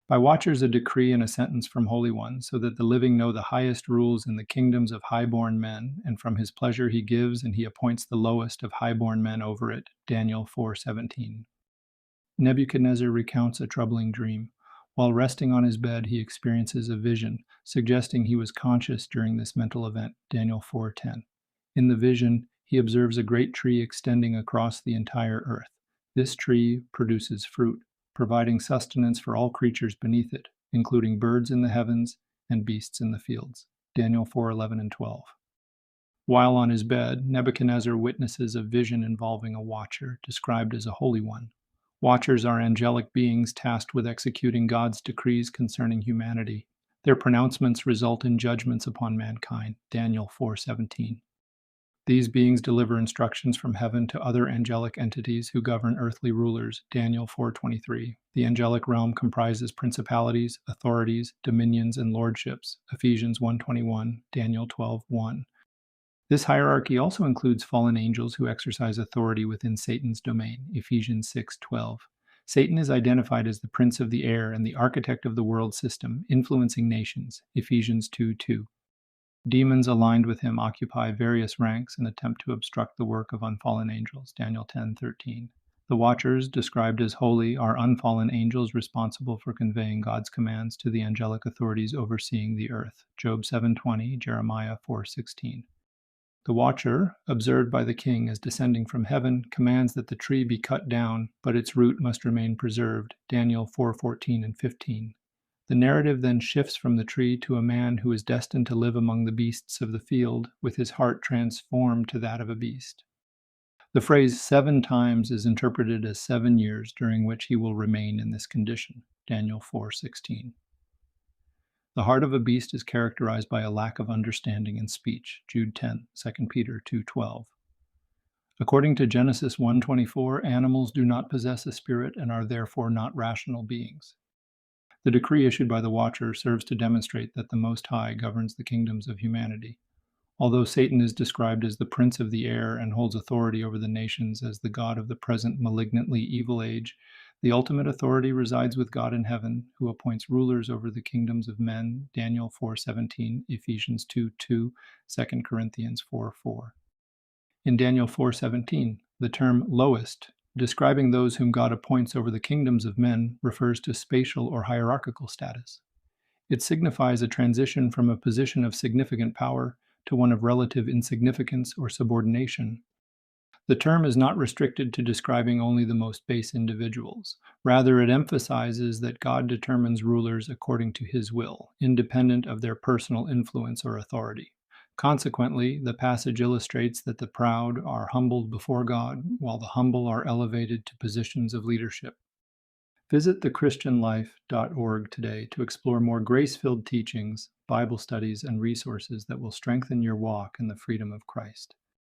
By watchers a decree and a sentence from holy ones, so that the living know the highest rules in the kingdoms of high-born men, and from his pleasure he gives, and he appoints the lowest of high-born men over it. Daniel 4:17. Nebuchadnezzar recounts a troubling dream. While resting on his bed, he experiences a vision, suggesting he was conscious during this mental event. Daniel 4:10. In the vision, he observes a great tree extending across the entire earth. This tree produces fruit, providing sustenance for all creatures beneath it, including birds in the heavens and beasts in the fields. Daniel 4:11 and 12. While on his bed, Nebuchadnezzar witnesses a vision involving a watcher, described as a holy one. Watchers are angelic beings tasked with executing God's decrees concerning humanity. Their pronouncements result in judgments upon mankind. Daniel 4:17. These beings deliver instructions from heaven to other angelic entities who govern earthly rulers. Daniel 4:23. The angelic realm comprises principalities, authorities, dominions, and lordships. Ephesians 1:21, Daniel 12:1. This hierarchy also includes fallen angels who exercise authority within Satan's domain. Ephesians 6:12. Satan is identified as the prince of the air and the architect of the world system, influencing nations. Ephesians 2:2. Demons aligned with him occupy various ranks and attempt to obstruct the work of unfallen angels. Daniel 10:13. The watchers, described as holy, are unfallen angels responsible for conveying God's commands to the angelic authorities overseeing the earth. Job 7:20, Jeremiah 4:16. The watcher, observed by the king as descending from heaven, commands that the tree be cut down, but its root must remain preserved. Daniel 4:14 and 15. The narrative then shifts from the tree to a man who is destined to live among the beasts of the field, with his heart transformed to that of a beast. The phrase 7 times is interpreted as 7 years during which he will remain in this condition. Daniel 4:16. The heart of a beast is characterized by a lack of understanding and speech. Jude 10, 2 Peter 2:12. According to Genesis 1:24, animals do not possess a spirit and are therefore not rational beings. The decree issued by the watcher serves to demonstrate that the Most High governs the kingdoms of humanity. Although Satan is described as the prince of the air and holds authority over the nations as the god of the present malignantly evil age, the ultimate authority resides with God in heaven, who appoints rulers over the kingdoms of men. Daniel 4:17, Ephesians 2:2, 2 Corinthians 4:4. In Daniel 4:17, the term lowest, describing those whom God appoints over the kingdoms of men, refers to spatial or hierarchical status. It signifies a transition from a position of significant power to one of relative insignificance or subordination. The term is not restricted to describing only the most base individuals. Rather, it emphasizes that God determines rulers according to his will, independent of their personal influence or authority. Consequently, the passage illustrates that the proud are humbled before God, while the humble are elevated to positions of leadership. Visit thechristianlife.org today to explore more grace-filled teachings, Bible studies, and resources that will strengthen your walk in the freedom of Christ.